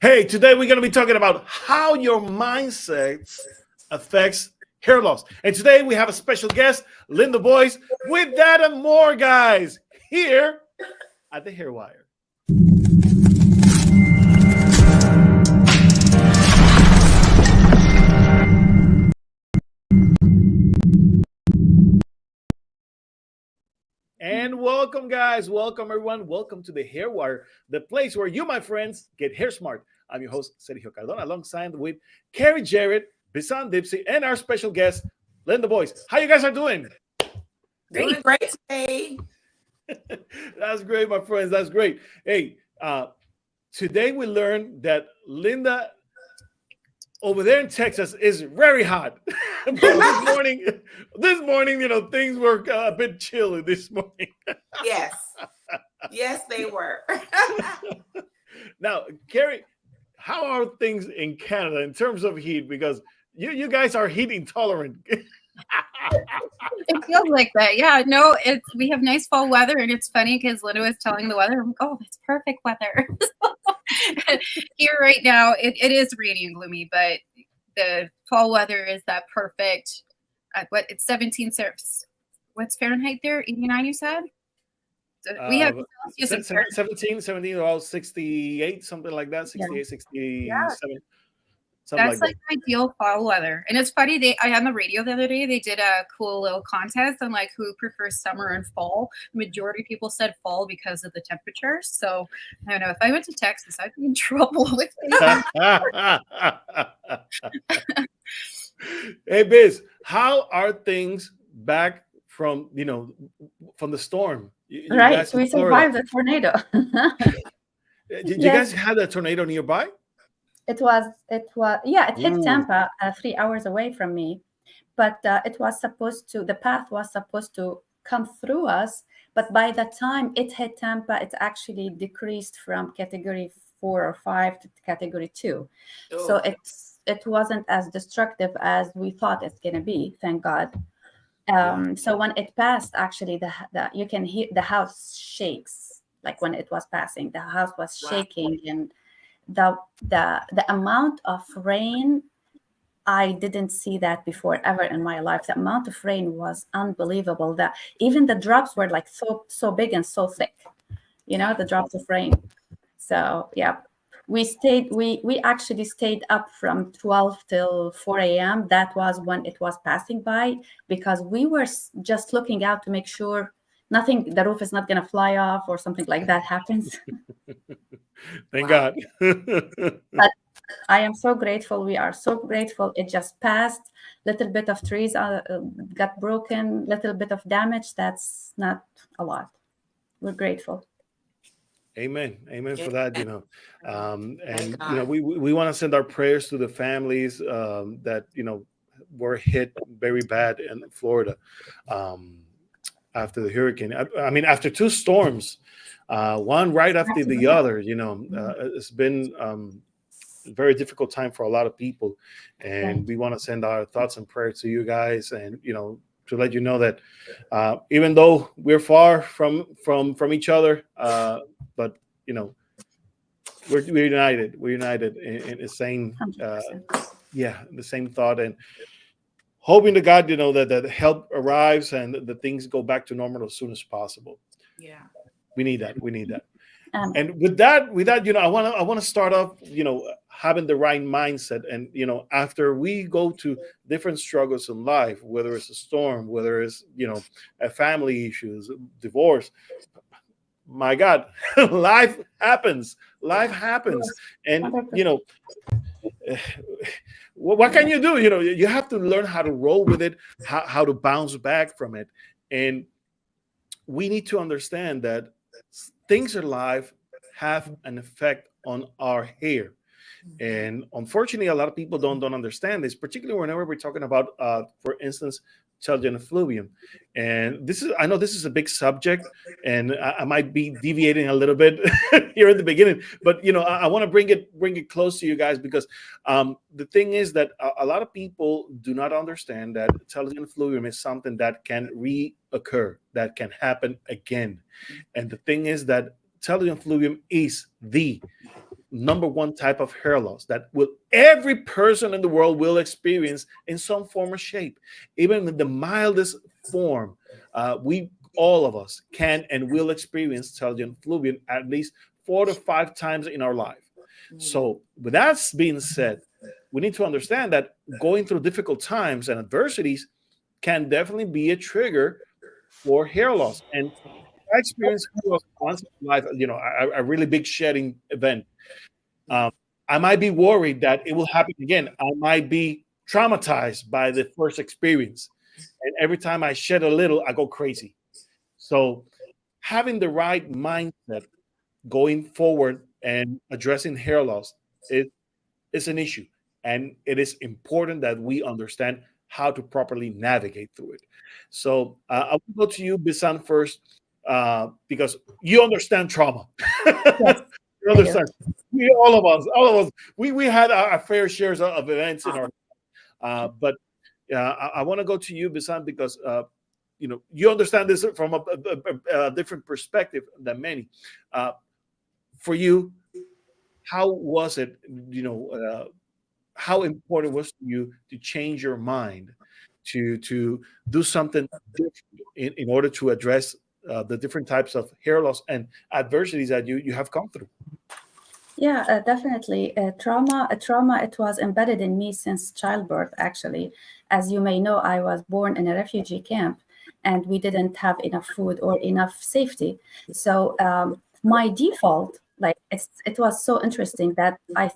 Hey, today we're going to be talking about how your mindset affects hair loss. And today we have a special guest, Linda Boyce, with that and more, guys, here at the Hair Wire. And welcome, guys. Welcome, everyone. Welcome to the Hair Wire, the place where you, my friends, get hair smart. I'm your host, Sergio Cardona, alongside with Carrie Jarrett, Bisan Dipsy, and our special guest, Linda Boyce. How you guys are doing? Doing great today. That's great, my friends. That's great. Hey, today we learned that Linda over there in Texas is very hot. But this morning, things were a bit chilly this morning. Yes. Yes, they were. Now, Carrie, how are things in Canada in terms of heat? Because you guys are heat intolerant. It feels like that. Yeah, no, we have nice fall weather, and it's funny because Linda was telling the weather. I'm like, oh, it's perfect weather. Here right now, it is rainy and gloomy, but the fall weather is that perfect. It's 17. What's Fahrenheit there? 89, you said? So we have Celsius and 17, about 68, something like that, 68, 67. Yeah. Something That's like like ideal fall weather. And it's funny, I on the radio the other day, they did a cool little contest on like who prefers summer and fall. Majority of people said fall because of the temperature. So I don't know, if I went to Texas, I'd be in trouble with that. Hey, Biz, how are things back from the storm? You Right, guys so in we Florida. survived the tornado. Did you Yes, guys have a tornado nearby? yeah, it hit Ooh. Tampa 3 hours away from me, but the path was supposed to come through us, but by the time it hit Tampa, it actually decreased from category 4 or 5 to category 2. So Oh, it wasn't as destructive as we thought it's going to be, thank God. Yeah. So when it passed, actually, the you can hear the house shakes. Like when it was passing, the house was wow. shaking, and the amount of rain, I didn't see that before ever in my life. The amount of rain was unbelievable. That even the drops were like so big and so thick. The drops of rain. So yeah, we actually stayed up from 12 till 4 a.m. That was when it was passing by, because we were just looking out to make sure the roof is not going to fly off or something like that happens. Thank Wow. God. But I am so grateful. We are so grateful. It just passed. Little bit of trees got broken, little bit of damage. That's not a lot. We're grateful. Amen. Amen for that. Amen. Thank And God. we want to send our prayers to the families that were hit very bad in Florida after the hurricane. I mean, after two storms, one right after the Absolutely. other. It's been a very difficult time for a lot of people, Right. and we want to send our thoughts and prayers to you guys, and to let you know that even though we're far from each other, but you know we're united. We're united in the same 100%. the same thought, and hoping to God that help arrives and the things go back to normal as soon as possible. Yeah. We need that. We need that. Amen. And with that, I want to start off, having the right mindset. And after we go to different struggles in life, whether it's a storm, whether it's a family issues, divorce, my God, life happens. Life Yeah. happens, Yes, and 100%. what can you do? You have to learn how to roll with it, how to bounce back from it, and we need to understand that things in life have an effect on our hair. Mhm. And unfortunately, a lot of people don't understand this, particularly whenever we're talking about, for instance, children fluvium. And I know this is a big subject, and I might be deviating a little bit here at the beginning, but I want to bring it close to you guys, because the thing is that a lot of people do not understand that children fluvium is something that can reoccur, that can happen again. And the thing is that children fluvium is the number one type of hair loss that will every person in the world will experience in some form or shape, even in the mildest form. We all of us can and will experience telogen effluvium at least 4 to 5 times in our life. So, with that being said, we need to understand that going through difficult times and adversities can definitely be a trigger for hair loss. And I experienced hair loss once in my life, a really big shedding event. Um, I might be worried that it will happen again. I might be traumatized by the first experience. And every time I shed a little, I go crazy. So, having the right mindset going forward and addressing hair loss is an issue. And it is important that we understand how to properly navigate through it. So I will go to you, Bisan, first, because you understand trauma. Yes, You I do. understand. All of us, we had our fair shares of events in our. But I want to go to you, Bisan, because you understand this from a different perspective than many. For you, how was it? How important was to you to change your mind, to do something different in order to address the different types of hair loss and adversities that you have gone through? Yeah, definitely. Trauma, it was embedded in me since childbirth, actually. As you may know, I was born in a refugee camp and we didn't have enough food or enough safety. So my default, like it was so interesting that I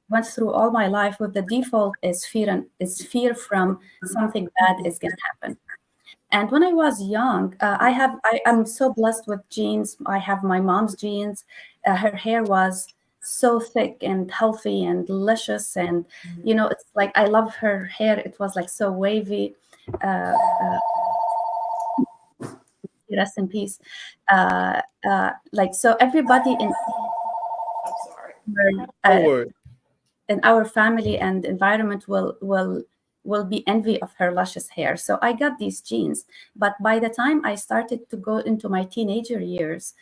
went through all my life with the default is fear and is fear from something bad is going to happen. And when I was young, I'm so blessed with genes. I have my mom's genes. Her hair was so thick and healthy and delicious, and it's like I love her hair. It was like so wavy. Uh, uh, Rest in peace. Like so, everybody I'm sorry. Don't uh, worry. in our family and environment will be envy of her luscious hair. So I got these genes. But by the time I started to go into my teenager years,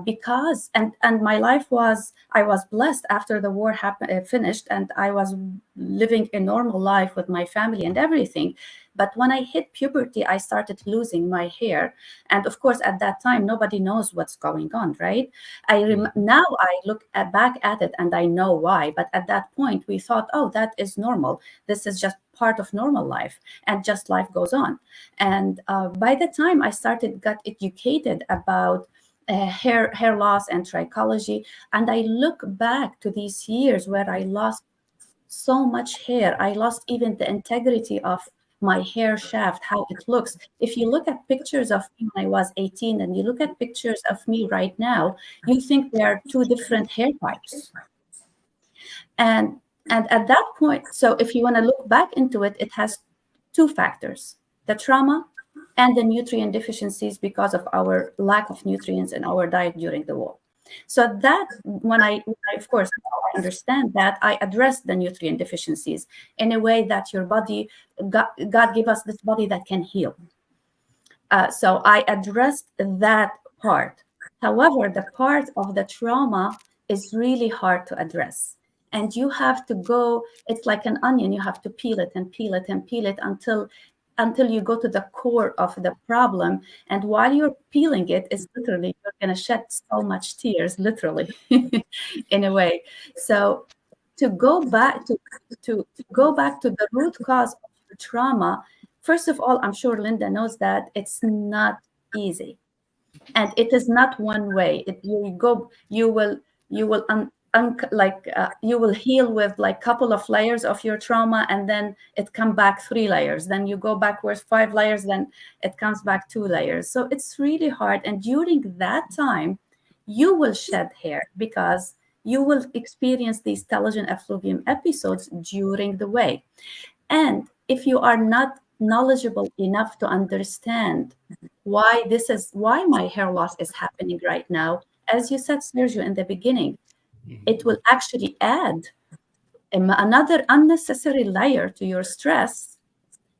because and my life was I was blessed after the war happened finished, and I was living a normal life with my family and everything. But when I hit puberty, I started losing my hair, and of course, at that time, nobody knows what's going on, right? Now I look back at it and I know why. But at that point, we thought, oh, that is normal. This is just part of normal life, and just life goes on. And by the time I got educated about hair loss and trichology, and I look back to these years where I lost so much hair. I lost even the integrity of my hair shaft, how it looks. If you look at pictures of me when I was 18 and you look at pictures of me right now, you think they are two different hair types. And at that point, so if you want to look back into it, it has two factors: the trauma and the nutrient deficiencies because of our lack of nutrients in our diet during the war. So that of course, I understand that, I address the nutrient deficiencies in a way that your body, God gave us this body that can heal. So I addressed that part. However, the part of the trauma is really hard to address. And you have to go, it's like an onion, you have to peel it and peel it and peel it until you go to the core of the problem. And while you're peeling it, it's literally, you're going to shed so much tears, literally, in a way. So to go back to go back to the root cause of your trauma, first of all, I'm sure Linda knows that it's not easy, and it is not one way. You will you will heal with like couple of layers of your trauma, and then it come back 3 layers, then you go backwards 5 layers, then it comes back 2 layers. So it's really hard, and during that time you will shed hair because you will experience these telogen effluvium episodes during the way. And if you are not knowledgeable enough to understand why my hair loss is happening right now, as you said, Sergio, in the beginning, it will actually add another unnecessary layer to your stress,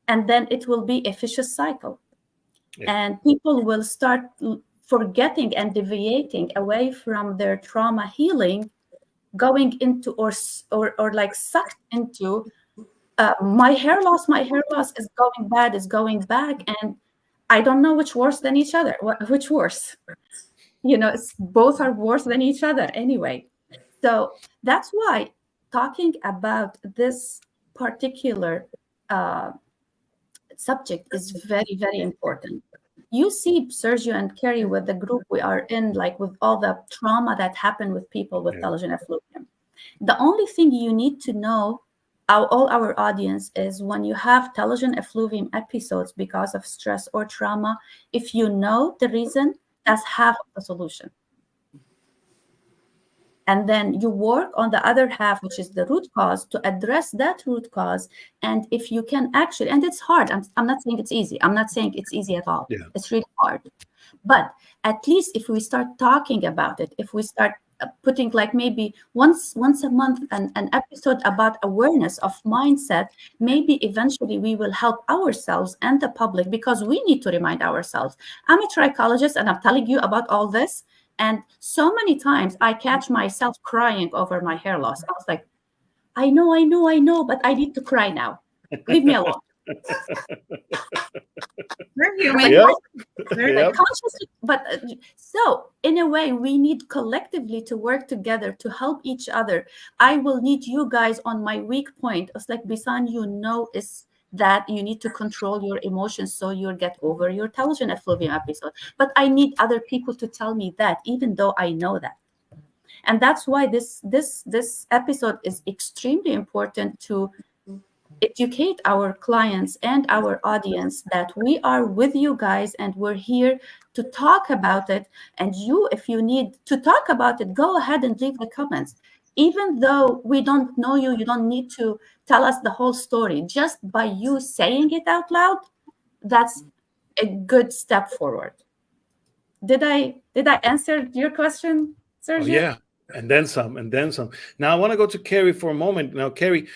and then it will be a vicious cycle. Yeah. And people will start forgetting and deviating away from their trauma healing going into or like sucked into my hair loss is going bad, is going back, and I don't know which worse than each other. Which worse? It's both are worse than each other anyway. So that's why talking about this particular subject is very, very important. You see Sergio and Kerry with the group we are in, like with all the trauma that happened with people with telogen effluvium. The only thing you need to know, all our audience, is when you have telogen effluvium episodes because of stress or trauma, if you know the reason, that's half of the solution. And then you work on the other half, which is the root cause, to address that root cause. And if you can actually, and it's hard, I'm not saying it's easy. I'm not saying it's easy at all. Yeah. It's really hard. But at least if we start talking about it, if we start putting like maybe once a month an episode about awareness of mindset, maybe eventually we will help ourselves and the public, because we need to remind ourselves. I'm a trichologist and I'm telling you about all this. And so many times I catch myself crying over my hair loss. I was like, I know, but I need to cry now. Leave me alone. We're human. Yep. Like consciously, but so in a way, we need collectively to work together to help each other. I will need you guys on my weak point. It's like, Bisan, is that you need to control your emotions so you'll get over your telogen effluvium episode. But I need other people to tell me that, even though I know that. And that's why this episode is extremely important to educate our clients and our audience that we are with you guys and we're here to talk about it. And you, if you need to talk about it, go ahead and leave the comments. Even though we don't know you, you don't need to tell us the whole story. Just by you saying it out loud, that's a good step forward. Did I answer your question, Sergio? Oh, yeah. And then some. Now I want to go to Kerry for a moment. Now, Kerry,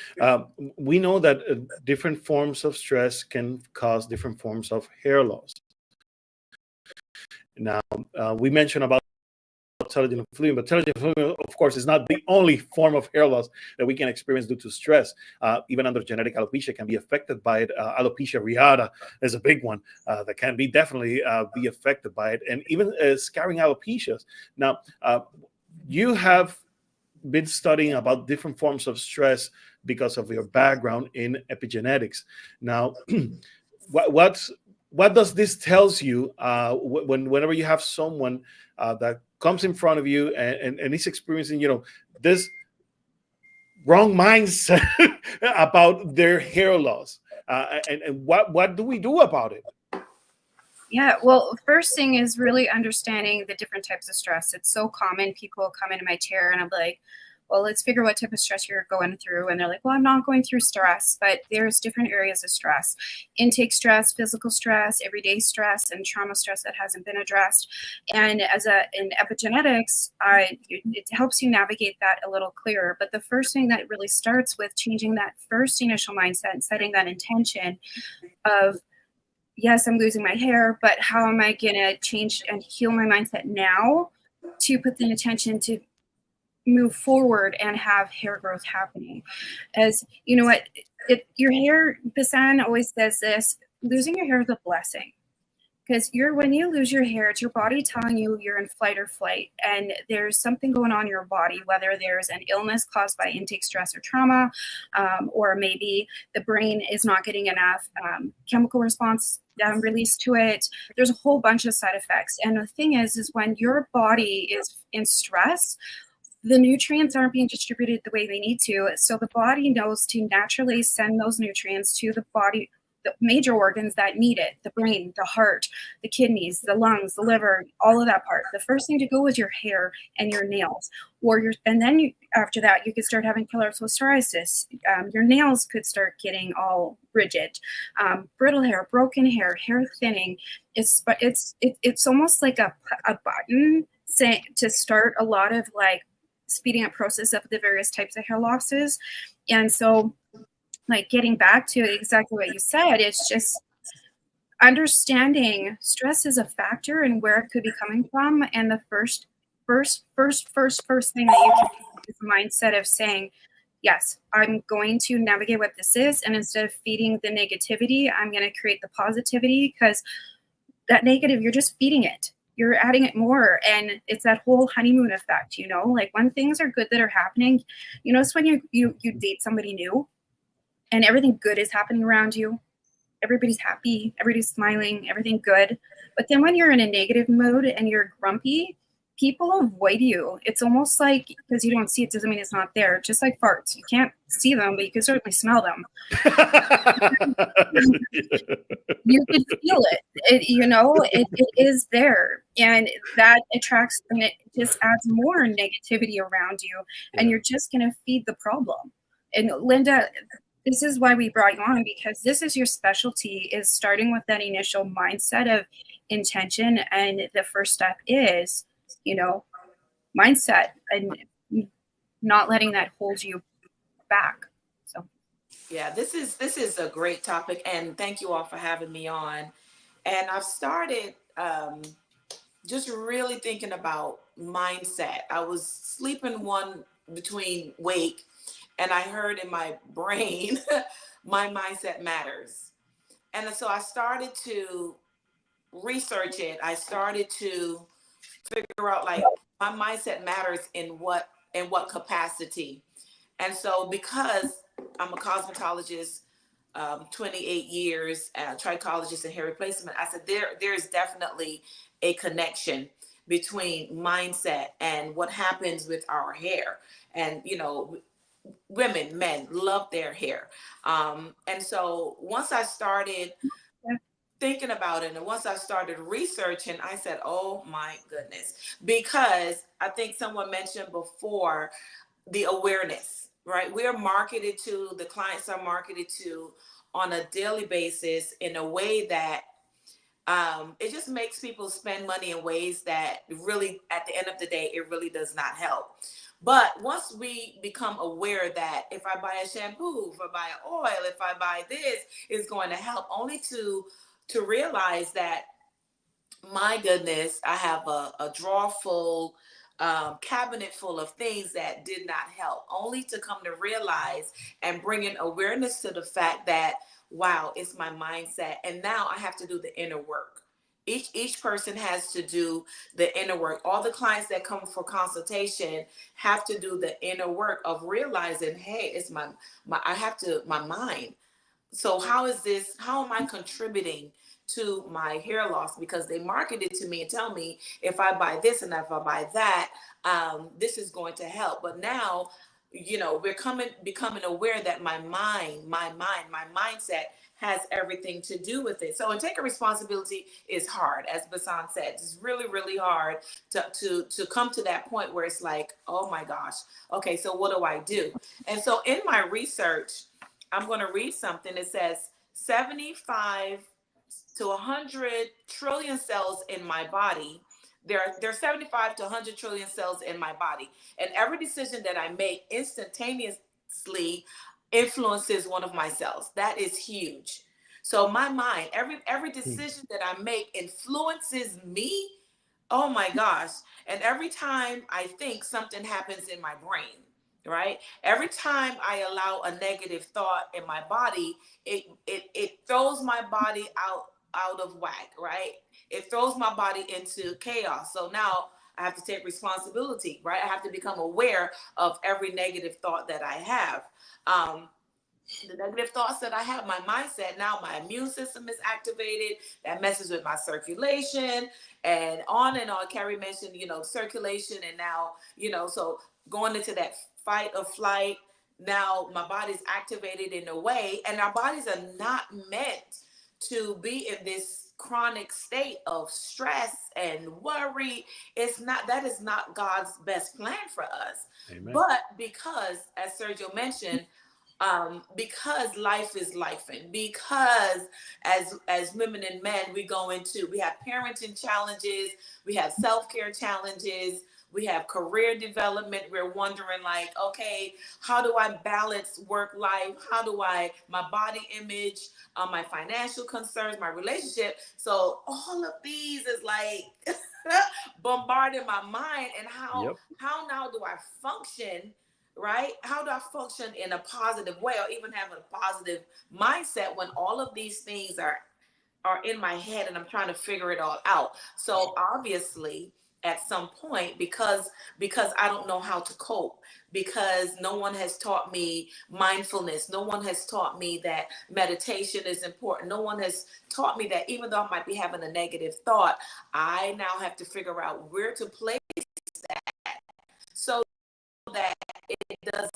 we know that different forms of stress can cause different forms of hair loss. Now, we mentioned about telogen effluvium, but telogen effluvium, of course, is not the only form of hair loss that we can experience due to stress. Even under genetic alopecia can be affected by it. Alopecia areata is a big one that can be definitely be affected by it, and even scarring alopecias. Now, you have been studying about different forms of stress because of your background in epigenetics. Now, what does this tells you whenever you have someone that comes in front of you and is experiencing, this wrong mindset about their hair loss, and what do we do about it? Yeah, well, first thing is really understanding the different types of stress. It's so common. People come into my chair and I'm like, well, let's figure what type of stress you're going through. And they're like, well, I'm not going through stress, but there's different areas of stress: intake stress, physical stress, everyday stress, and trauma stress that hasn't been addressed. And in epigenetics, it helps you navigate that a little clearer. But the first thing that really starts with changing that first initial mindset and setting that intention of, yes, I'm losing my hair, but how am I going to change and heal my mindset now to put the intention to move forward and have hair growth happening? As you know what, your hair, Bisan always says this, losing your hair is a blessing. Because when you lose your hair, it's your body telling you you're in fight or flight, and there's something going on in your body, whether there's an illness caused by intake stress or trauma, or maybe the brain is not getting enough chemical response released to it. There's a whole bunch of side effects. And the thing is when your body is in stress, the nutrients aren't being distributed the way they need to. So the body knows to naturally send those nutrients to the body, the major organs that need it: the brain, the heart, the kidneys, the lungs, the liver, all of that part. The first thing to go is your hair and your nails, and then after that, you could start having pillar psoriasis. Your nails could start getting all rigid, brittle hair, broken hair, hair thinning. It's almost like a button to start a lot of like speeding up process of the various types of hair losses. And so, like, getting back to exactly what you said, it's just understanding stress is a factor and where it could be coming from. And the first thing that you can this mindset of saying, yes, I'm going to navigate what this is. And instead of feeding the negativity, I'm going to create the positivity, because that negative, you're just feeding it. You're adding it more. And it's that whole honeymoon effect, like when things are good that are happening, it's when you date somebody new and everything good is happening around you. Everybody's happy, everybody's smiling, everything good. But then when you're in a negative mode and you're grumpy, people avoid you. It's almost like, because you don't see it doesn't mean it's not there. Just like farts. You can't see them, but you can certainly smell them. You can feel it. It is there. And that attracts, and it just adds more negativity around you. And you're just going to feed the problem. And Linda, this is why we brought you on, because this is your specialty, is starting with that initial mindset of intention. And the first step is, mindset, and not letting that hold you back. So yeah, this is a great topic, and thank you all for having me on. And I've started just really thinking about mindset. I was sleeping one between wake, and I heard in my brain, my mindset matters. And so I started to research it. I started to figure out, like, my mindset matters in what capacity. And so because I'm a cosmetologist, 28 years, trichologist and hair replacement, I said there's definitely a connection between mindset and what happens with our hair. And women, men love their hair. And so once I started thinking about it, and once I started researching, I said, oh my goodness, because I think someone mentioned before the awareness, right? The clients are marketed to on a daily basis in a way that it just makes people spend money in ways that really, at the end of the day, it really does not help. But once we become aware that if I buy a shampoo, if I buy an oil, if I buy this, it's going to help, only to realize that, my goodness, I have a drawer full, cabinet full of things that did not help, only to come to realize and bring in awareness to the fact that, wow, it's my mindset. And now I have to do the inner work. Each person has to do the inner work. All the clients that come for consultation have to do the inner work of realizing, hey, it's my mind. So how am I contributing to my hair loss? Because they market it to me and tell me, if I buy this and if I buy that, this is going to help. But now, we're becoming aware that my mindset has everything to do with it. So, and taking responsibility is hard, as Basan said. It's really, really hard to come to that point where it's like, oh my gosh, okay, so what do I do? And so in my research, I'm going to read something. It says 75 to 100 trillion cells in my body. There are 75 to 100 trillion cells in my body. And every decision that I make instantaneously influences one of my cells. That is huge. So my mind, every decision that I make influences me. Oh my gosh. And every time I think, something happens in my brain, right? Every time I allow a negative thought in my body, it throws my body out of whack, right? It throws my body into chaos. So now I have to take responsibility, right? I have to become aware of every negative thought that I have. The negative thoughts that I have, my mindset, now my immune system is activated. That messes with my circulation and on and on. Carrie mentioned, circulation, and now, so going into that fight or flight, now my body's activated in a way, and our bodies are not meant to be in this chronic state of stress and worry. That is not God's best plan for us. Amen. But because, as Sergio mentioned, because life is life, and because as women and men, we have parenting challenges, we have self-care challenges, We have career development. We're wondering like, okay, how do I balance work life? How do my body image, my financial concerns, my relationship? So all of these is like bombarding my mind. And Yep. how now do I function, right? How do I function in a positive way, or even have a positive mindset when all of these things are in my head and I'm trying to figure it all out? So obviously at some point, because I don't know how to cope, because no one has taught me mindfulness, no one has taught me that meditation is important, no one has taught me that even though I might be having a negative thought, I now have to figure out where to place that so that it doesn't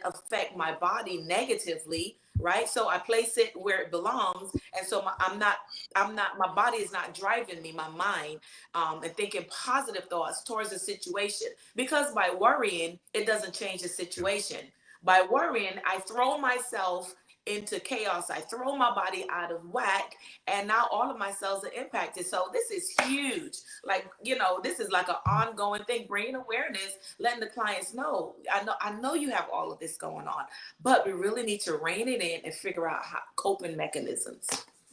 affect my body negatively, right? So I place it where it belongs, and so my body is not driving me, my mind, and thinking positive thoughts towards the situation. Because by worrying, it doesn't change the situation. By worrying, I throw myself into chaos. I throw my body out of whack, and now all of my cells are impacted. So this is huge. Like, this is like an ongoing thing, bringing awareness, letting the clients know, I know you have all of this going on, but we really need to rein it in and figure out how coping mechanisms.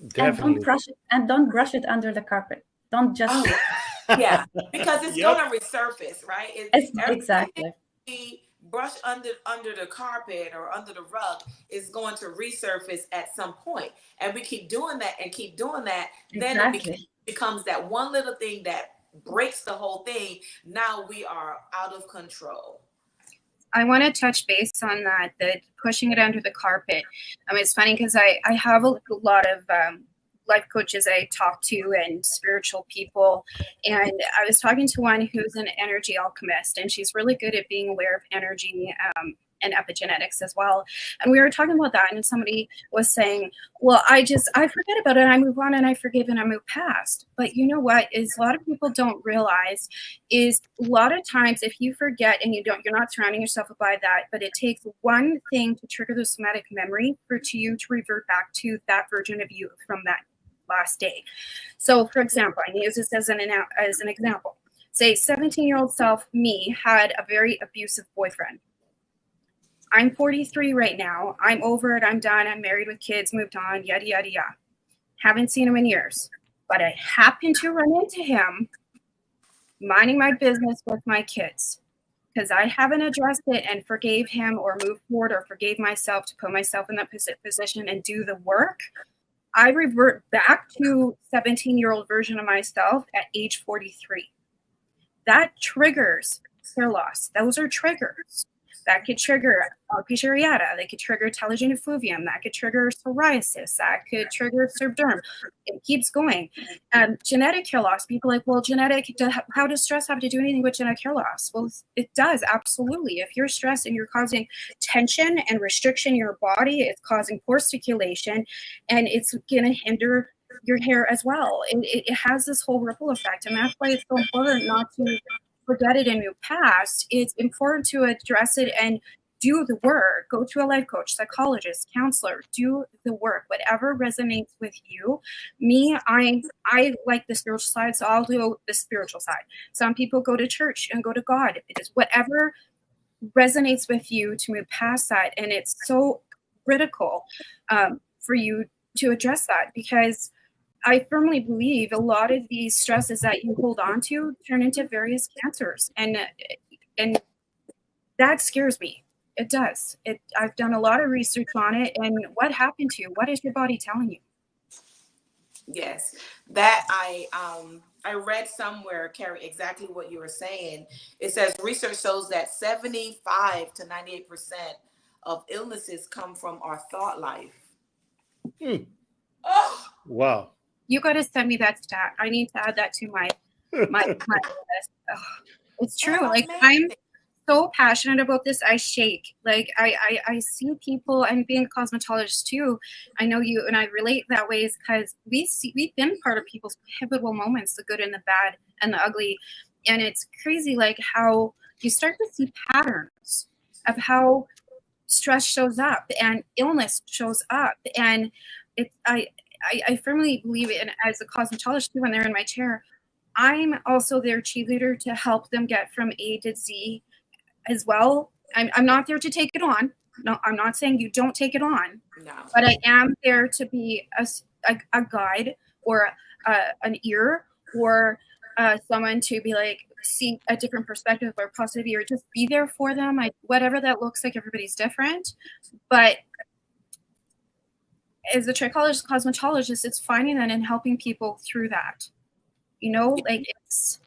Definitely. And don't brush it under the carpet. Don't just yeah, because it's Yep. gonna resurface, right? exactly. Brush under the carpet or under the rug is going to resurface at some point, and we keep doing that and keep doing that. Then Exactly. it becomes that one little thing that breaks the whole thing. Now we are out of control. I want to touch base on that, pushing it under the carpet. It's funny because I have a lot of life coaches I talk to and spiritual people. And I was talking to one who's an energy alchemist, and she's really good at being aware of energy and epigenetics as well. And we were talking about that, and somebody was saying, well, I forget about it. I move on and I forgive and I move past. But you know what is a lot of people don't realize is a lot of times if you forget and you're not surrounding yourself by that, but it takes one thing to trigger the somatic memory for you to revert back to that version of you from that last day. So for example, I use this as an example. Say 17-year-old self, me, had a very abusive boyfriend. I'm 43 right now. I'm over it. I'm done. I'm married with kids, moved on, yada, yada, yada. Haven't seen him in years. But I happened to run into him minding my business with my kids because I haven't addressed it and forgave him or moved forward or forgave myself to put myself in that position and do the work. I revert back to 17-year-old version of myself at age 43. That triggers hair loss. Those are triggers. That could trigger alopecia areata. That could trigger telogen effluvium. That could trigger psoriasis. That could trigger sebderm. It keeps going. Genetic hair loss. People are like, well, how does stress have to do anything with genetic hair loss? Well, it does, absolutely. If you're stressed and you're causing tension and restriction in your body, it's causing poor circulation, and it's going to hinder your hair as well. And it has this whole ripple effect. And that's why it's so important not to forget it and move past. It's important to address it and do the work. Go to a life coach, psychologist, counselor, do the work, whatever resonates with you. Me, I like the spiritual side, so I'll do the spiritual side. Some people go to church and go to God. It is whatever resonates with you to move past that. And it's so critical for you to address that, because I firmly believe a lot of these stresses that you hold on to turn into various cancers, and that scares me. It does. I've done a lot of research on it, and what happened to you? What is your body telling you? Yes, that I read somewhere, Carrie, exactly what you were saying. It says research shows that 75 to 98% of illnesses come from our thought life. Oh, wow. You got to send me that stat. I need to add that to my list. Oh, it's true. Like, I'm so passionate about this. I shake. Like, I see people, and being a cosmetologist too, I know you and I relate that way, is because we've been part of people's pivotal moments, the good and the bad and the ugly. And it's crazy, like, how you start to see patterns of how stress shows up and illness shows up. And I firmly believe in, as a cosmetologist too, when they're in my chair, I'm also their cheerleader to help them get from A to Z as well. I'm not there to take it on. No, I'm not saying you don't take it on, No. but I am there to be a guide or an ear or someone to be like, see a different perspective or possibly, or just be there for them. Whatever that looks like, everybody's different. But as a trichologist, cosmetologist, it's finding that and helping people through that. You know, like it's.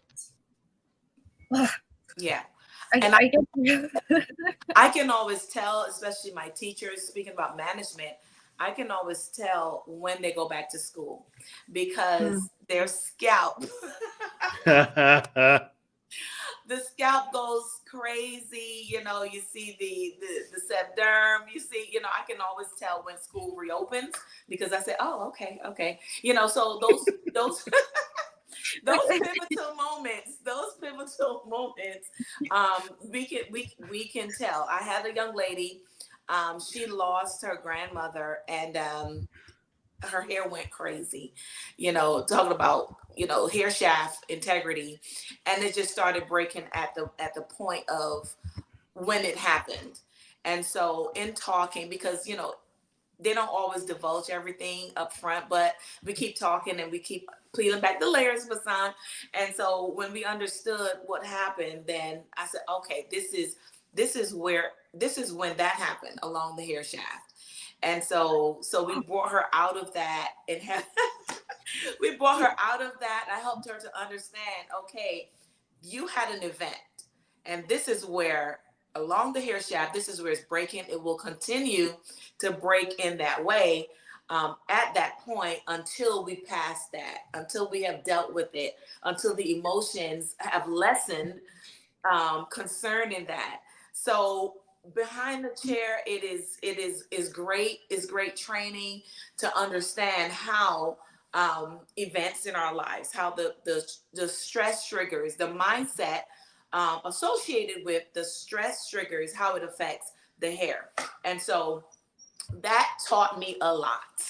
Yeah. I can always tell, especially my teachers, speaking about management, I can always tell when they go back to school because their scalp, the scalp goes crazy. You know, you see the sebderm, you see, you know, I can always tell when school reopens because I say, oh, okay. You know, so those those pivotal moments, we can tell. I had a young lady, she lost her grandmother, and her hair went crazy, you know, talking about, you know, hair shaft integrity, and it just started breaking at the point of when it happened. And so in talking, because, you know, they don't always divulge everything up front, but we keep talking and we keep peeling back the layers, Basan. And so when we understood what happened, then I said, okay, this is when that happened along the hair shaft. And so we brought her out of that and we brought her out of that. I helped her to understand, okay, you had an event, and this is where along the hair shaft, this is where it's breaking. It will continue to break in that way at that point until we pass that, until we have dealt with it, until the emotions have lessened concerning that. So behind the chair, it is great training to understand how events in our lives, how the stress triggers, the mindset associated with the stress triggers, how it affects the hair. And so that taught me a lot.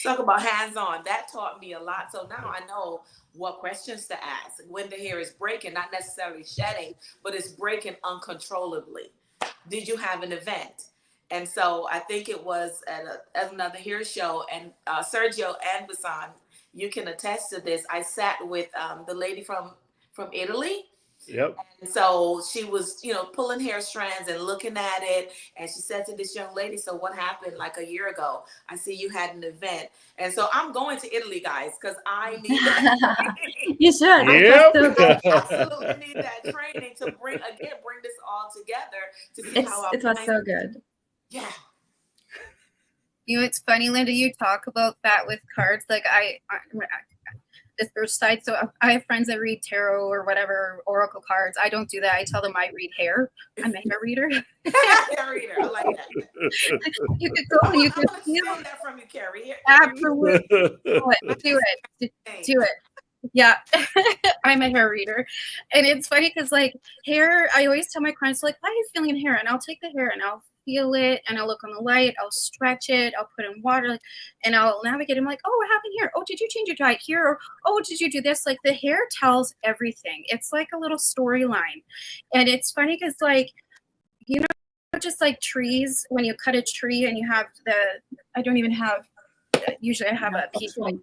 Talk about hands-on. That taught me a lot. So now I know what questions to ask when the hair is breaking, not necessarily shedding, but it's breaking uncontrollably. Did you have an event? And so I think it was at another hair show, and Sergio and Basan, you can attest to this. I sat with the lady from Italy. Yep. And so she was, you know, pulling hair strands and looking at it. And she said to this young lady, so what happened like a year ago? I see you had an event. And so I'm going to Italy, guys, because I need that. You should. Yep. I absolutely need that training to bring this all together to see how it was so good. Yeah. You know, it's funny, Linda, you talk about that with cards. Like this first side. So I have friends that read tarot or whatever, oracle cards. I don't do that. I tell them I read hair. I'm a hair reader. Hair reader. I like that. You could go. You could steal that from you, Carrie. Absolutely. Do it. Yeah. I'm a hair reader. And it's funny because like hair, I always tell my clients, like, how are you feeling hair? And I'll take the hair and I'll feel it and I'll look on the light, I'll stretch it, I'll put in water, and I'll navigate. I'm like, oh, what happened here? Oh, did you change your diet here? Or, oh, did you do this? Like the hair tells everything. It's like a little storyline. And it's funny because like, you know, just like trees, when you cut a tree and you have usually I have a piece like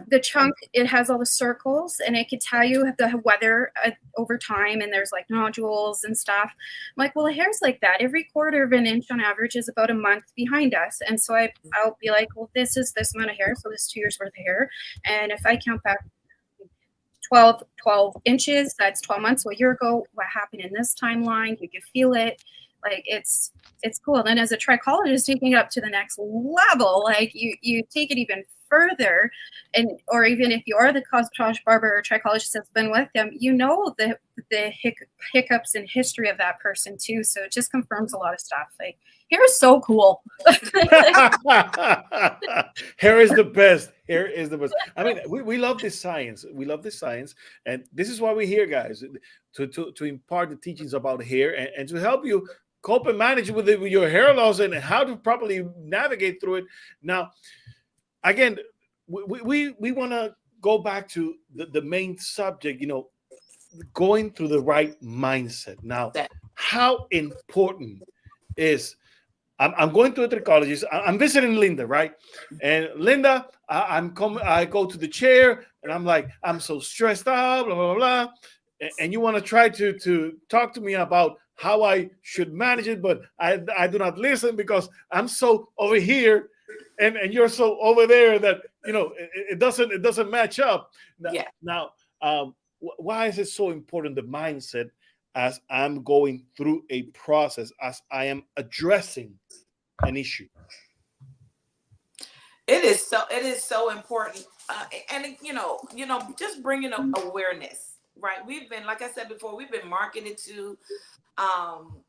the chunk, it has all the circles and it could tell you the weather over time, and there's like nodules and stuff. I'm like, well, the hair's like that. Every quarter of an inch on average is about a month behind us. And so I'll be like, well, this is this amount of hair, so this 2 years worth of hair. And if I count back 12 inches, that's 12 months. So a year ago, what happened in this timeline? You can feel it. Like it's cool. And then as a trichologist, taking it up to the next level, like you take it even further, and or even if you are the cosmetologist, barber, or trichologist that's been with them, you know the hiccups in history of that person too. So it just confirms a lot of stuff. Like hair is so cool. Hair is the best. Hair is the best. I mean, we love this science. We love this science, and this is why we're here, guys, to impart the teachings about hair and to help you cope and manage with your hair loss and how to properly navigate through it. Now, again, we want to go back to the main subject, going through the right mindset. Now, That how important is I'm going to a trichologist. I'm visiting Linda, right? And Linda, I'm coming. I go to the chair, and I'm like, I'm so stressed out, blah blah blah. And you want to try to talk to me about how I should manage it, but I do not listen because I'm so over here, and you're so over there that it doesn't match up. Now, yeah. now why is it so important, the mindset, as I'm going through a process, as I am addressing an issue? It is so important, and just bringing up awareness, right? We've been, like I said before, we've been marketed to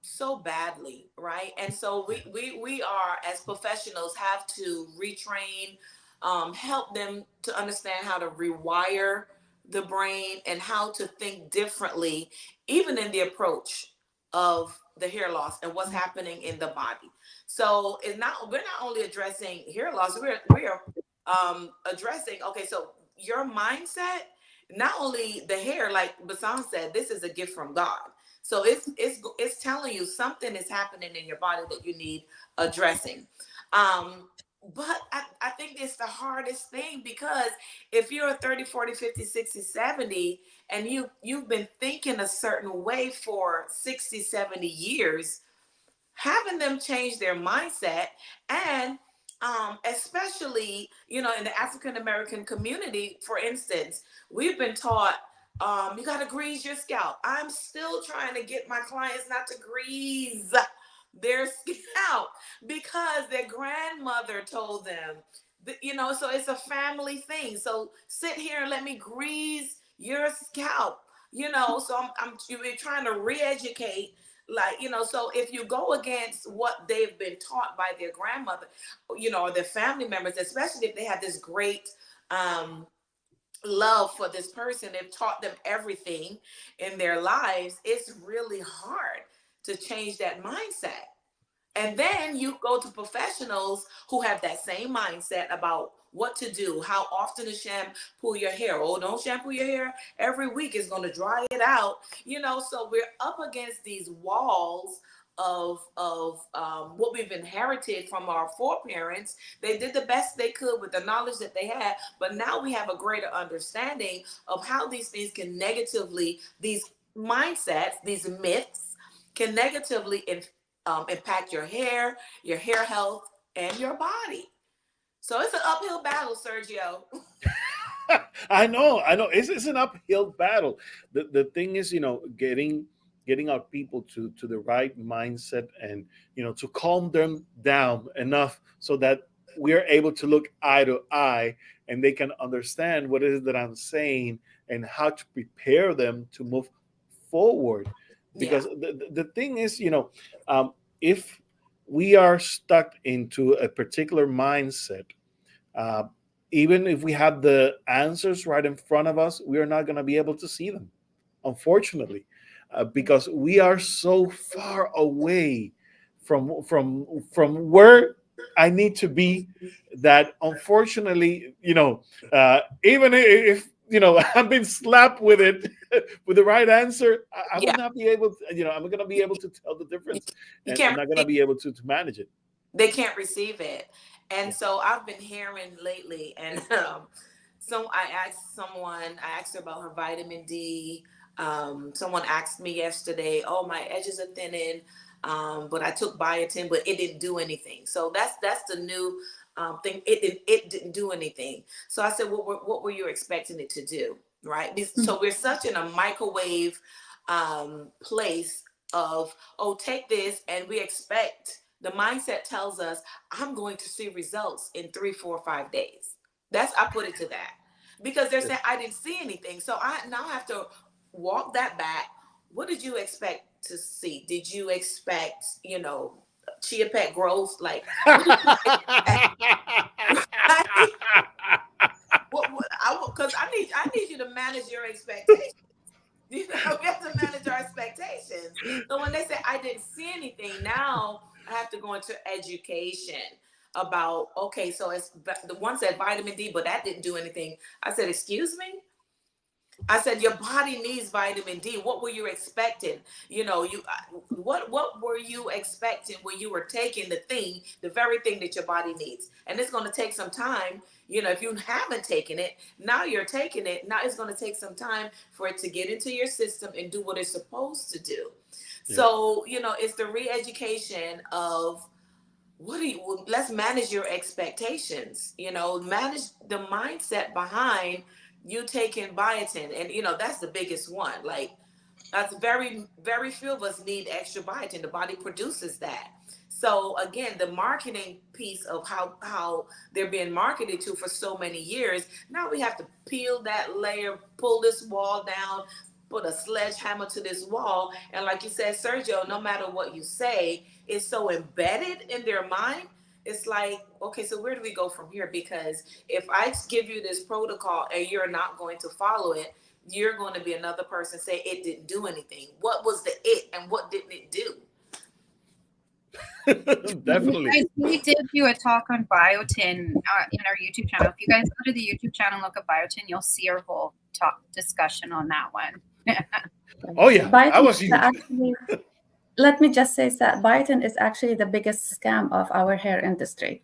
so badly, right? And so we are, as professionals, have to retrain, help them to understand how to rewire the brain and how to think differently, even in the approach of the hair loss and what's happening in the body. So we're not only addressing hair loss, we're addressing, okay, so your mindset, not only the hair, like Basan said, this is a gift from God. So it's telling you something is happening in your body that you need addressing. But I think it's the hardest thing, because if you're 30, 40, 50, 60, 70, and you've been thinking a certain way for 60, 70 years, having them change their mindset, and especially in the African American community, for instance, we've been taught, you got to grease your scalp. I'm still trying to get my clients not to grease their scalp because their grandmother told them so it's a family thing. So sit here and let me grease your scalp. So we're trying to re-educate, so if you go against what they've been taught by their grandmother, or their family members, especially if they have this great love for this person, they've taught them everything in their lives, it's really hard to change that mindset. And then you go to professionals who have that same mindset about what to do, how often to shampoo your hair. Oh, don't shampoo your hair every week, it's going to dry it out. So we're up against these walls of what we've inherited from our foreparents. They did the best they could with the knowledge that they had, but now we have a greater understanding of how these things can negatively, these mindsets, these myths can negatively impact your hair health, and your body. So it's an uphill battle, Sergio. I know. It's an uphill battle. The thing is, getting our people to the right mindset, and to calm them down enough so that we're able to look eye to eye, and they can understand what it is that I'm saying and how to prepare them to move forward. Yeah, Because the thing is, if we are stuck into a particular mindset, uh, even if we have the answers right in front of us, we are not going to be able to see them, unfortunately, because we are so far away from where I need to be, that unfortunately, even if I've been slapped with it with the right answer, I will yeah. not be able to, I'm going to be able to tell the difference, You and I'm can't not going to receive, be able to manage it. they can't receive it. And Yeah. so I've been hearing lately, and so I asked her about her vitamin D. Someone asked me yesterday, oh, my edges are thinning, but I took biotin, but it didn't do anything. So that's the new thing. It didn't do anything. So I said, well, what were you expecting it to do? Right. So we're such in a microwave place of, oh, take this, and we expect, the mindset tells us, I'm going to see results in 3, 4, 5 days. I put it to that, because they're Yes. saying I didn't see anything. So I now have to walk that back. What did you expect to see? Did you expect, chia pet growth? Like, what did you expect? Right? Because I need you to manage your expectations. We have to manage our expectations. So when they say I didn't see anything, now I have to go into education. about, okay, so it's the one said vitamin D, but that didn't do anything. I said, excuse me? I said, your body needs vitamin D. What were you expecting? You know, what were you expecting when you were taking the very thing that your body needs? And it's going to take some time. You know, if you haven't taken it, now you're taking it. Now it's going to take some time for it to get into your system and do what it's supposed to do. Yeah. So, you know, it's the re-education of, let's manage your expectations, you know, manage the mindset behind you taking biotin. And, you know, that's the biggest one. Like, that's very few of us need extra biotin. The body produces that. So again, the marketing piece of how they're being marketed to for so many years, now we have to peel that layer, pull this wall down, put a sledgehammer to this wall. And like you said, Sergio, no matter what you say, it's so embedded in their mind. It's like, okay, so where do we go from here? Because if I give you this protocol and you're not going to follow it, you're going to be another person say it didn't do anything. What was the it and what didn't it do? Definitely. We did do a talk on biotin in our YouTube channel. If you guys go to the YouTube channel and look at biotin, you'll see our whole talk discussion on that one. Oh yeah, biotin I was huge. Actually, let me just say that biotin is actually the biggest scam of our hair industry.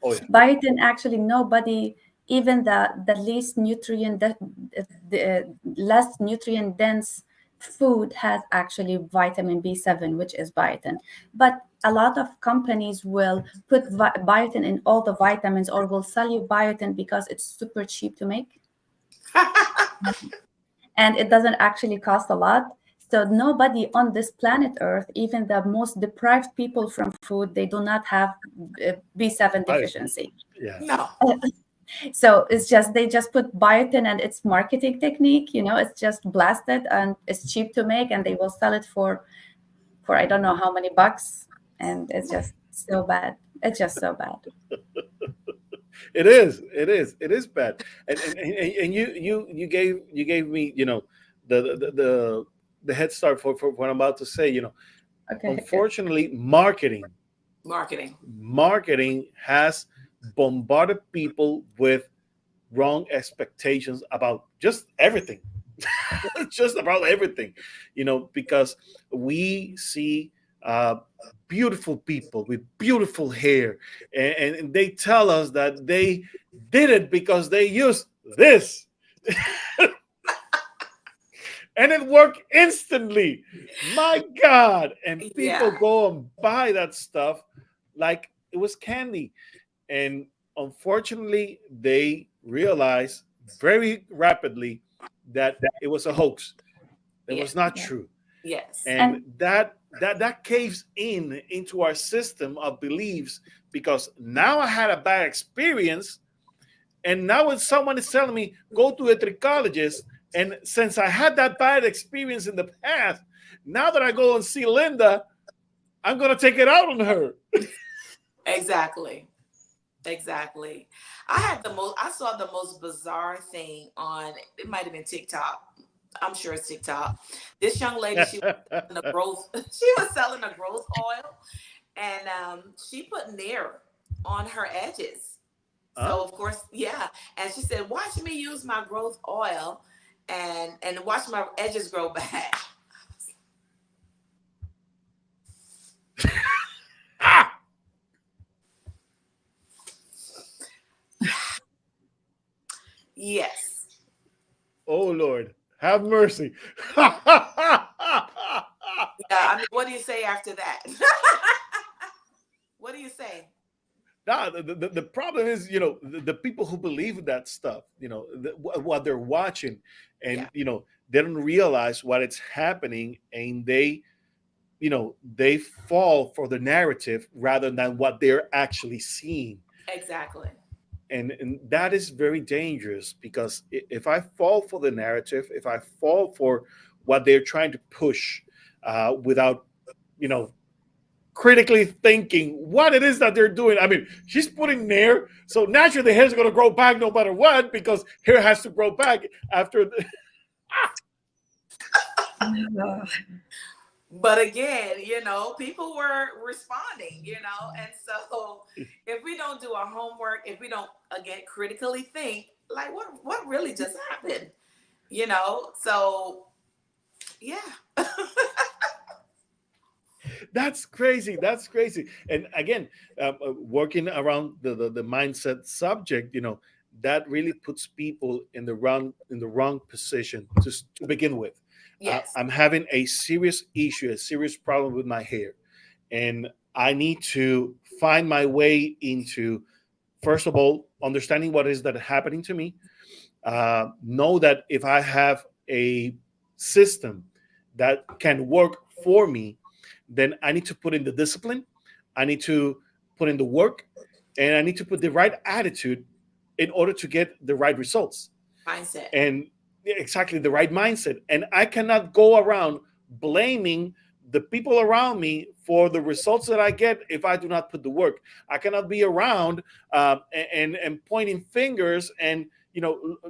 Oh, yeah. Biotin, actually, nobody, even the least nutrient, the less nutrient dense food has actually vitamin B7, which is biotin. But a lot of companies will put biotin in all the vitamins, or will sell you biotin because it's super cheap to make. And it doesn't actually cost a lot. So nobody on this planet Earth, even the most deprived people from food, they do not have B7 deficiency. Yeah. No. So it's just, they just put biotin, and it's marketing technique, you know, it's just blasted and it's cheap to make, and they will sell it for I don't know how many bucks. And it's just so bad. It's just so bad. It is bad. And you gave me, you know, the head start for what I'm about to say, you know. Okay, unfortunately, good. Marketing has bombarded people with wrong expectations about just everything. Just about everything, you know, because we see beautiful people with beautiful hair, and they tell us that they did it because they used this. And it worked instantly. My God. And people go and buy that stuff like it was candy. And unfortunately, they realize very rapidly that it was a hoax. It was not true. Yes. And that caves into our system of beliefs, because now I had a bad experience, and now when someone is telling me go to a trichologist, and since I had that bad experience in the past, now that I go and see Linda, I'm going to take it out on her. Exactly. I saw the most bizarre thing on, it might have been TikTok. I'm sure it's TikTok. This young lady, she was selling a growth oil, and she put Nair on her edges. So of course, and she said, watch me use my growth oil and watch my edges grow back. Yes. Oh Lord, have mercy. I mean, what do you say after that? What do you say? Nah, the problem is, you know, the people who believe that stuff, you know, what they're watching, and you know, they don't realize what it's happening, and they, you know, they fall for the narrative rather than what they're actually seeing. Exactly. And that is very dangerous, because if I fall for the narrative, if I fall for what they're trying to push without, you know, critically thinking what it is that they're doing. I mean, she's putting Nair, so naturally the hair's going to grow back no matter what, because hair has to grow back after the... But again, people were responding, and so if we don't do our homework, if we don't again critically think, like what really just happened, so yeah. That's crazy. That's crazy. And again, working around the mindset subject, that really puts people in the wrong position to begin with. Yes. I'm having a serious issue, a serious problem with my hair, and I need to find my way into, first of all, understanding what is that happening to me. Know that if I have a system that can work for me, then I need to put in the discipline, I need to put in the work, and I need to put the right attitude in order to get the right results. Mindset. And exactly, the right mindset. And I cannot go around blaming the people around me for the results that I get if I do not put the work. I cannot be around and pointing fingers and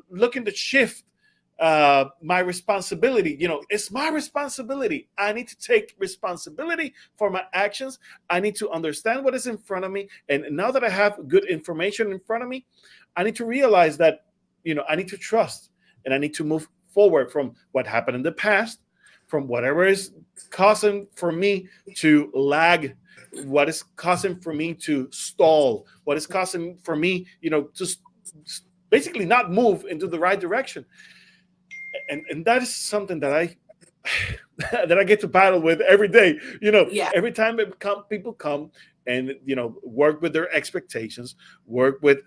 looking to shift my responsibility. It's my responsibility. I need to take responsibility for my actions. I need to understand what is in front of me. And now that I have good information in front of me, I need to realize that, I need to trust and I need to move forward from what happened in the past, from whatever is causing for me to lag, what is causing for me to stall, what is causing for me, to basically not move into the right direction. And that is something that I that I get to battle with every day. Yeah. Every time people come and work with their expectations, work with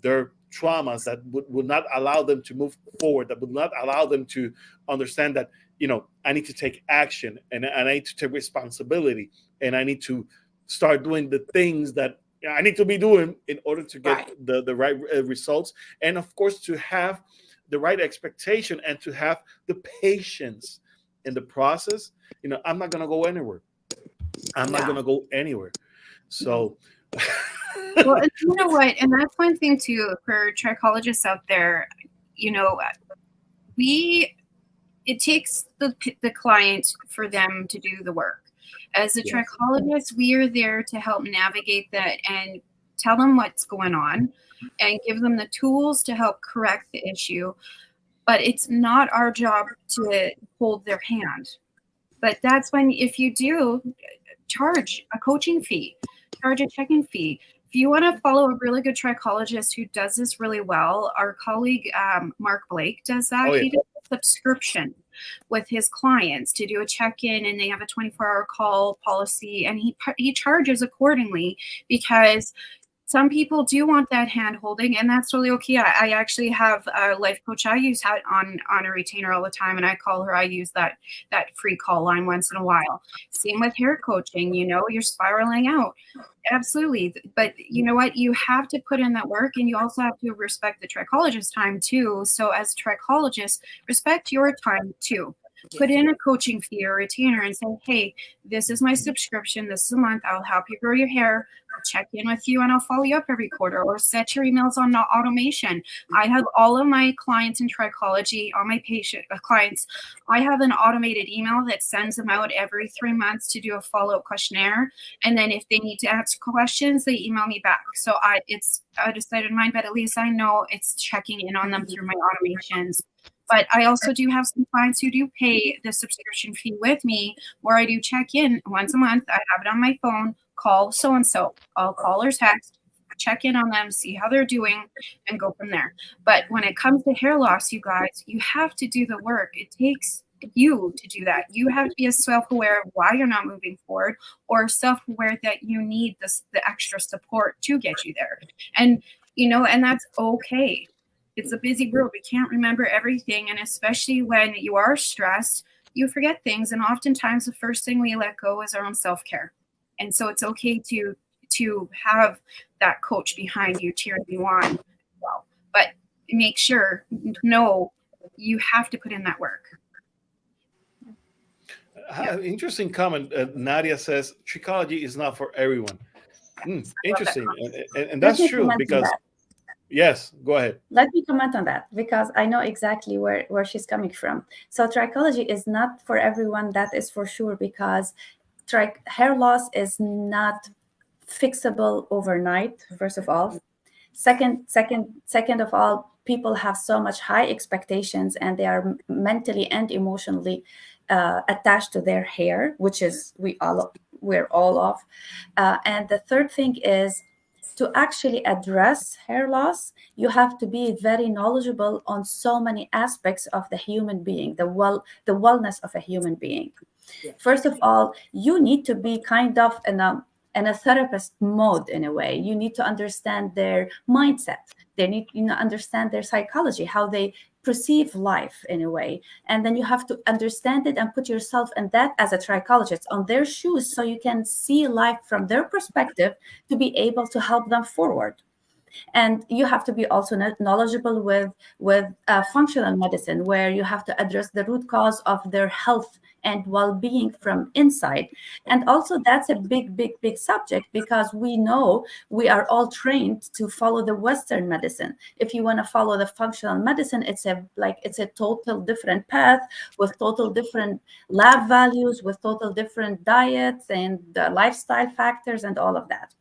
their traumas that would not allow them to move forward, that would not allow them to understand that I need to take action and I need to take responsibility and I need to start doing the things that I need to be doing in order to get Right. the right results, and of course to have the right expectation and to have the patience in the process. I'm not going to go anywhere. I'm not going No. to go anywhere. So Well, and you know what? And that's one thing too for trichologists out there. We it takes the client for them to do the work. As a yes. trichologist, we are there to help navigate that and tell them what's going on and give them the tools to help correct the issue. But it's not our job to hold their hand. But that's when, if you do, charge a coaching fee, charge a check-in fee. If you want to follow a really good trichologist who does this really well, our colleague Mark Blake does that. Oh, yeah. He does a subscription with his clients to do a check-in, and they have a 24-hour call policy, and he charges accordingly because some people do want that hand holding, and that's really okay. I actually have a life coach I use on a retainer all the time, and I call her. I use that free call line once in a while. Same with hair coaching. You're spiraling out. Absolutely. But you know what? You have to put in that work, and you also have to respect the trichologist time too. So as a trichologist, respect your time too. Put in a coaching fee or retainer and say, hey, this is my subscription. This is a month. I'll help you grow your hair. I'll check in with you and I'll follow you up every quarter, or set your emails on automation. I have all of my clients in trichology, all my patient clients. I have an automated email that sends them out every 3 months to do a follow-up questionnaire. And then if they need to ask questions, they email me back. So it's a decided mind, but at least I know it's checking in on them through my automations. But I also do have some clients who do pay the subscription fee with me, where I do check in once a month. I have it on my phone, call so-and-so. I'll call or text, check in on them, see how they're doing, and go from there. But when it comes to hair loss, you guys, you have to do the work. It takes you to do that. You have to be as self-aware of why you're not moving forward, or self-aware that you need the extra support to get you there. And, and that's okay. It's a busy world. We can't remember everything. And especially when you are stressed, you forget things. And oftentimes the first thing we let go is our own self-care. And so it's okay to have that coach behind you, cheering you on. Well, but make sure, you have to put in that work. Interesting comment. Nadia says trichology is not for everyone. Interesting. And that's true, because Yes, go ahead. Let me comment on that because I know exactly where she's coming from. So trichology is not for everyone, that is for sure, because hair loss is not fixable overnight, first of all. Second of all, people have so much high expectations and they are mentally and emotionally attached to their hair, which is we're all of. And the third thing is, to actually address hair loss, you have to be very knowledgeable on so many aspects of the human being, the wellness of a human being. Yeah. First of all, you need to be kind of in a therapist mode in a way. You need to understand their mindset. They need understand their psychology, how they perceive life in a way. And then you have to understand it and put yourself in that as a trichologist on their shoes so you can see life from their perspective to be able to help them forward. And you have to be also knowledgeable with functional medicine, where you have to address the root cause of their health and well-being from inside. And also that's a big subject, because we know we are all trained to follow the Western medicine. If you want to follow the functional medicine, it's a total different path with total different lab values, with total different diets and lifestyle factors and all of that.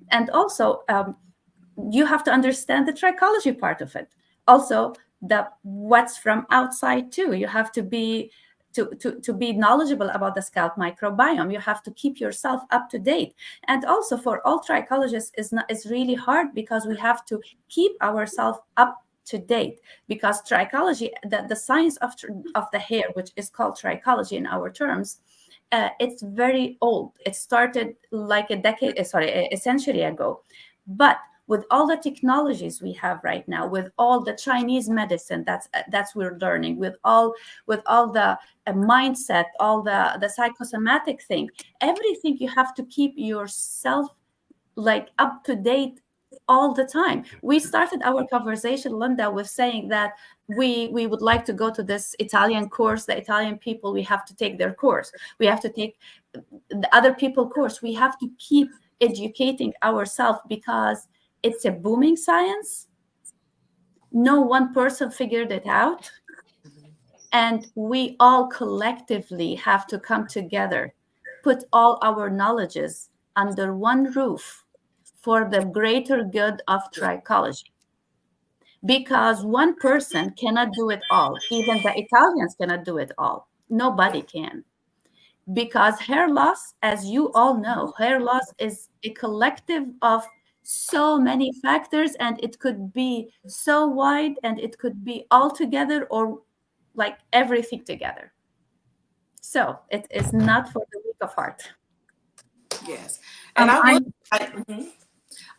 And also you have to understand the trichology part of it. Also, the what's from outside too. You have to be to be knowledgeable about the scalp microbiome. You have to keep yourself up to date. And also for all trichologists is really hard, because we have to keep ourselves up to date, because trichology, the science of the hair, which is called trichology in our terms, it's very old. It started like a century ago. But with all the technologies we have right now, with all the Chinese medicine that's we're learning, with all the mindset, all the psychosomatic thing, everything, you have to keep yourself like up to date all the time. We started our conversation, Linda, with saying that we would like to go to this Italian course. The Italian people, we have to take their course. We have to take the other people course. We have to keep educating ourselves, because it's a booming science. No one person figured it out. And we all collectively have to come together, put all our knowledges under one roof for the greater good of trichology. Because one person cannot do it all. Even the Italians cannot do it all. Nobody can. Because hair loss, as you all know, hair loss is a collective of so many factors, and it could be so wide, and it could be all together, or like everything together. So it is not for the weak of heart. Yes. And I would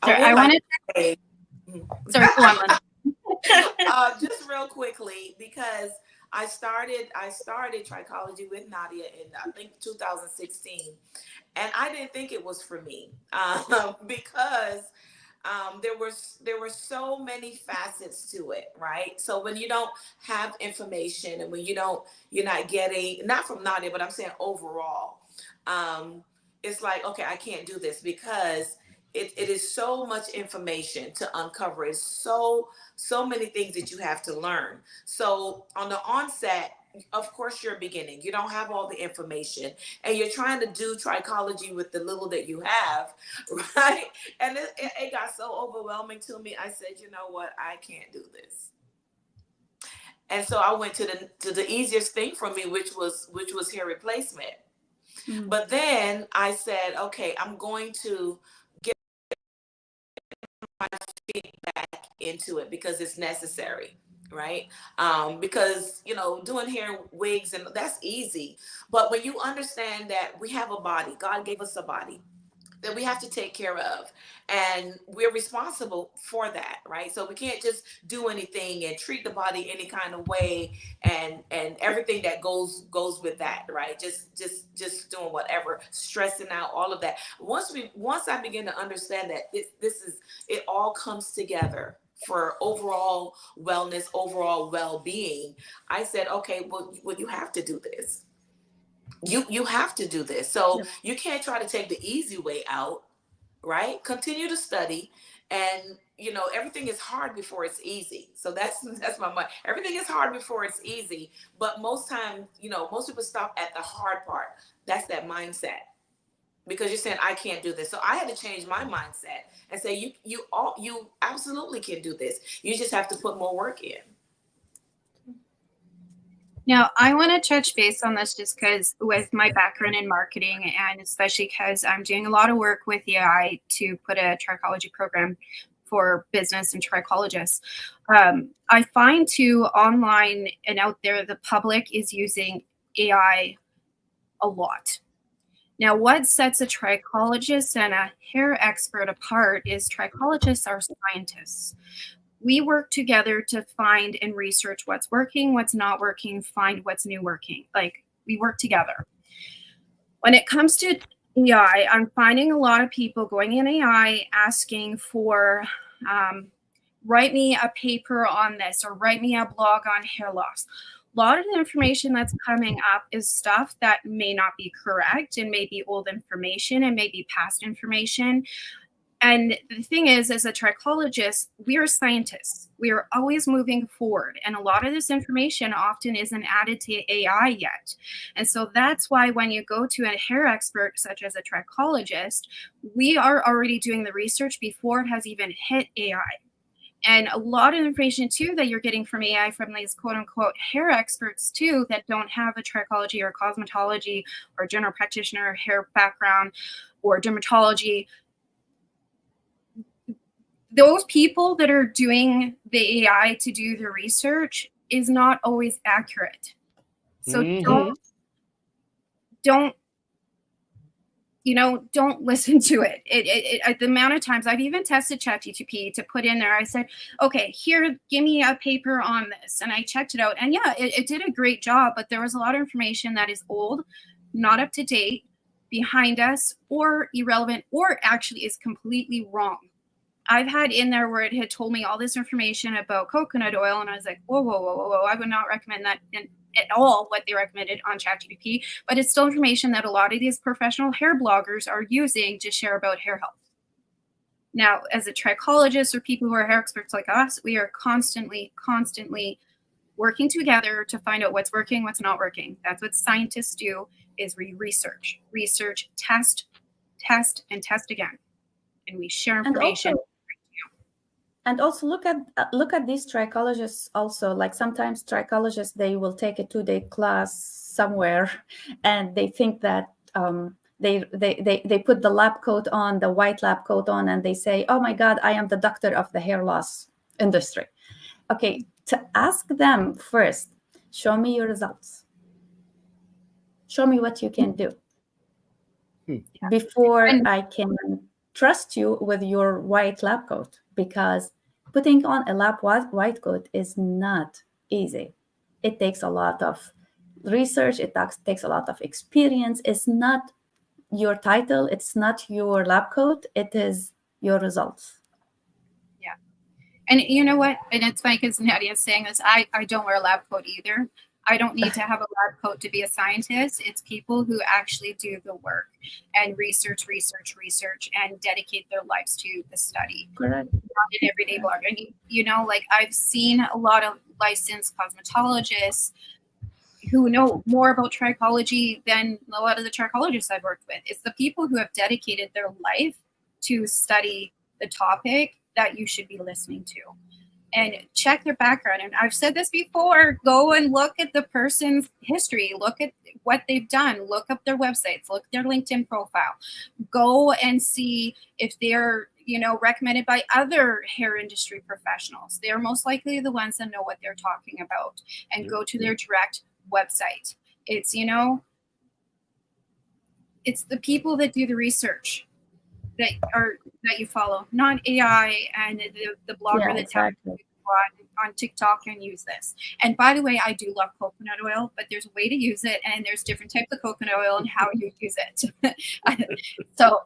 sorry, I like wanted to say, sorry, go on, Linda. just real quickly, because I started trichology with Nadia in, I think, 2016, and I didn't think it was for me, because there were so many facets to it, right? So when you don't have information, and when you're not getting, not from Nadia, but I'm saying overall, it's like, okay, I can't do this, because it is so much information to uncover. It's so many things that you have to learn. So on the onset, of course, you're beginning. You don't have all the information, and you're trying to do trichology with the little that you have, right? And it got so overwhelming to me. I said, you know what? I can't do this. And so I went to the easiest thing for me, which was hair replacement. Mm. But then I said, okay, I'm going to get my feet back into it, because it's necessary, right? Because doing hair, wigs, and that's easy. But when you understand that we have a body, God gave us a body that we have to take care of, and we're responsible for that, right? So we can't just do anything and treat the body any kind of way, and everything that goes with that, right? Just doing whatever, stressing out, all of that. Once I begin to understand that it all comes together for overall wellness, overall well-being, I said, okay, well, you have to do this. You have to do this. So you can't try to take the easy way out, right? Continue to study, and everything is hard before it's easy. So that's my mind. Everything is hard before it's easy, but most times, most people stop at the hard part. That's that mindset, because you're saying I can't do this. So I had to change my mindset and say you absolutely can do this. You just have to put more work in. Now, I want to touch base on this just because with my background in marketing, and especially because I'm doing a lot of work with AI to put a trichology program for business and trichologists. I find too online and out there, the public is using AI a lot. Now, what sets a trichologist and a hair expert apart is trichologists are scientists. We work together to find and research what's working, what's not working, find what's new working. Like, we work together. When it comes to AI, I'm finding a lot of people going in AI asking for, write me a paper on this or write me a blog on hair loss. A lot of the information that's coming up is stuff that may not be correct and may be old information and may be past information. And the thing is, as a trichologist, we are scientists. We are always moving forward. And a lot of this information often isn't added to AI yet. And so that's why when you go to a hair expert, such as a trichologist, we are already doing the research before it has even hit AI. And a lot of information, too, that you're getting from AI, from these quote-unquote hair experts, too, that don't have a trichology or cosmetology or general practitioner or hair background or dermatology, those people that are doing the AI to do the research is not always accurate. So don't listen to it. The amount of times I've even tested ChatGPT to put in there, I said, okay, here, give me a paper on this. And I checked it out. And yeah, it did a great job, but there was a lot of information that is old, not up to date, behind us, or irrelevant, or actually is completely wrong. I've had in there where it had told me all this information about coconut oil, and I was like, whoa. I would not recommend that at all, what they recommended on ChatGPT, but it's still information that a lot of these professional hair bloggers are using to share about hair health. Now, as a trichologist or people who are hair experts like us, we are constantly working together to find out what's working, what's not working. That's what scientists do, is we research, test, and test again. And we share information. And also look at these trichologists also. Like sometimes trichologists, they will take a 2-day class somewhere and they think that they put the lab coat on, the white lab coat on, and they say, oh my God, I am the doctor of the hair loss industry. Okay, to ask them first, show me your results. Show me what you can do before I can trust you with your white lab coat, because putting on a lab white coat is not easy. It takes a lot of research. It takes a lot of experience. It's not your title. It's not your lab coat. It is your results. Yeah. And you know what? And it's funny because Nadia is saying this. I don't wear a lab coat either. I don't need to have a lab coat to be a scientist. It's people who actually do the work and research, and dedicate their lives to the study. Correct. Not an everyday blogger. And like I've seen a lot of licensed cosmetologists who know more about trichology than a lot of the trichologists I've worked with. It's the people who have dedicated their life to study the topic that you should be listening to. And check their background. And I've said this before, go and look at the person's history, look at what they've done, look up their websites, look at their LinkedIn profile, go and see if they're, recommended by other hair industry professionals. They're most likely the ones that know what they're talking about, and go to their direct website. It's, it's the people that do the research that you follow, not AI and the blogger that's on TikTok and use this. And by the way, I do love coconut oil, but there's a way to use it, and there's different types of coconut oil and how you use it. So,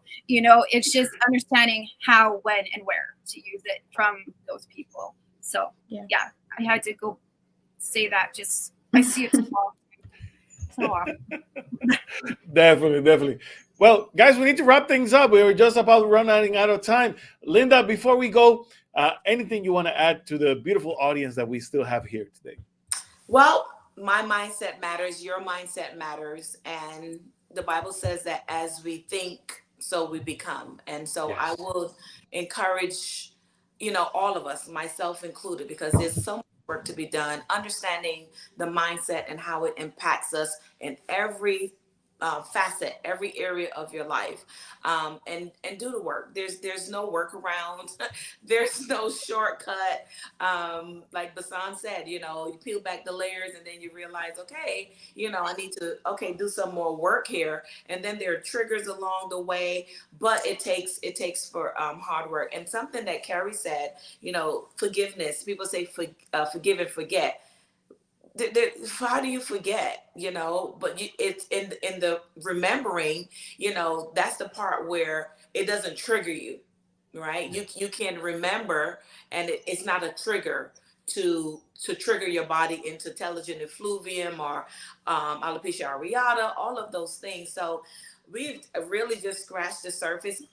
it's just understanding how, when, and where to use it from those people. So yeah, I had to go say that. Just I see it so often. Definitely. Well, guys, we need to wrap things up. We were just about running out of time. Linda, before we go, Anything you want to add to the beautiful audience that we still have here today? Well, my mindset matters, your mindset matters. And the Bible says that as we think, so we become. And so I Yes. will encourage, all of us, myself included, because there's so much work to be done, understanding the mindset and how it impacts us in every facet, every area of your life, and do the work. There's no workaround. There's no shortcut. Like Basan said, you peel back the layers and then you realize, okay, I need to do some more work here. And then there are triggers along the way, but it takes for hard work. And something that Carrie said, forgiveness. People say forgive and forget. How do you forget, but it's in the remembering, that's the part where it doesn't trigger you, right? You can remember, and it's not a trigger to trigger your body into telogen effluvium or alopecia areata, all of those things. So we've really just scratched the surface.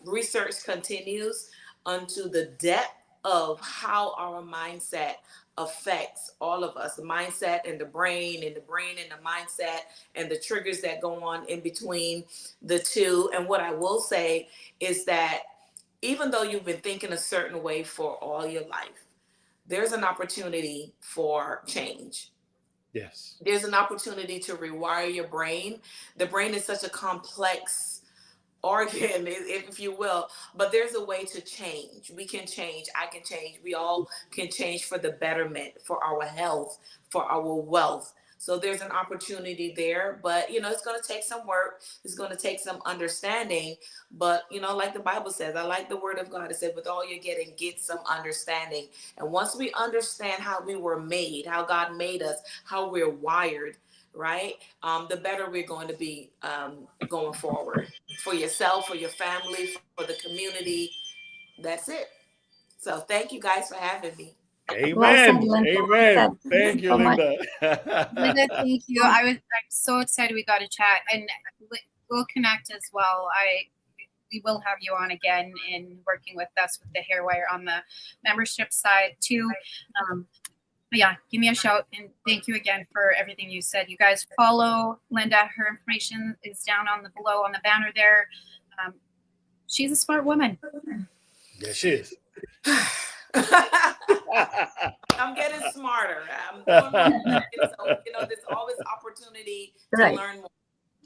Research continues onto the depth of how our mindset affects all of us, the mindset and the brain and the mindset and the triggers that go on in between the two. And what I will say is that even though you've been thinking a certain way for all your life, there's an opportunity for change. Yes. There's an opportunity to rewire your brain. The brain is such a complex organ, if you will, but there's a way to change. We can change. I can change. We all can change for the betterment, for our health, for our wealth. So there's an opportunity there, but it's going to take some work. It's going to take some understanding, but like the Bible says, I like the word of God. It said, with all you're getting, get some understanding. And once we understand how we were made, how God made us, how we're wired, right? The better we're going to be going forward for yourself, for your family, for the community. That's it. So thank you guys for having me. Well said, Amen. Linda. Well Amen. said. Thank you, So much. Linda, Linda. thank you. I'm so excited we got to chat, and we'll connect as well. We will have you on again in working with us with the Hairwire on the membership side too. But yeah, give me a shout, and thank you again for everything you said. You guys follow Linda. Her information is down below on the banner there. She's a smart woman. Yes, she is. I'm getting smarter. I'm doing my best. So, there's always opportunity to Right. learn more,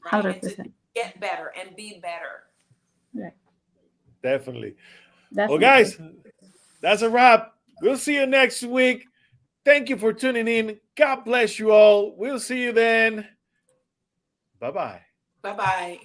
right? 100%. And to get better and be better. Right. Definitely. Definitely. Well, guys, that's a wrap. We'll see you next week. Thank you for tuning in. God bless you all. We'll see you then. Bye-bye. Bye-bye.